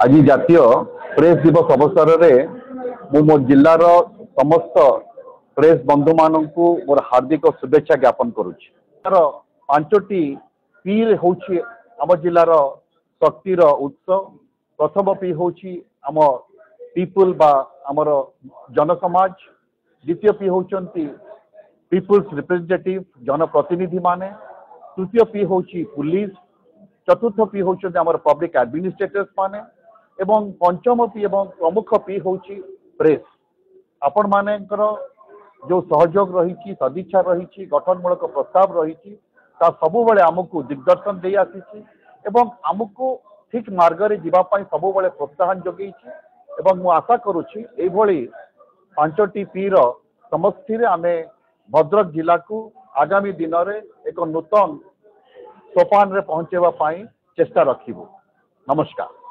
आज जातीय प्रेस दिवस अवसर में मो जिलार समस्त प्रेस बंधु मान मोर हार्दिक शुभेच्छा ज्ञापन करुच्ची। पांचटी पी हूँ आम जिलार शक्तिर उत्स। प्रथम पी हूँ आम पीपुल बा आमर जनसमाज। द्वितीय पी होती पीपुल्स रिप्रेजेंटेटिव जनप्रतिनिधि माने। तृतीय पी हूँ पुलिस। चतुर्थ पी होती आमर पब्लिक एडमिनिस्ट्रेटर्स माने एवं पंचम पी एवं प्रमुख पी हूँ प्रेस। आपण मानकर जो सहयोग रही सदिच्छा रही गठनमूलक प्रस्ताव रही सबुबले आमको दिग्दर्शन दे आसी एवं आमको ठीक मार्ग जीवाई सबुबले प्रोत्साहन जगै एवं आशा करुच्ची एभली पांचटी पी समष्टि आमे भद्रक जिला को आगामी दिन में एक नूतन सोपान रे पहुंचेवा चेष्टा रखिबु। नमस्कार।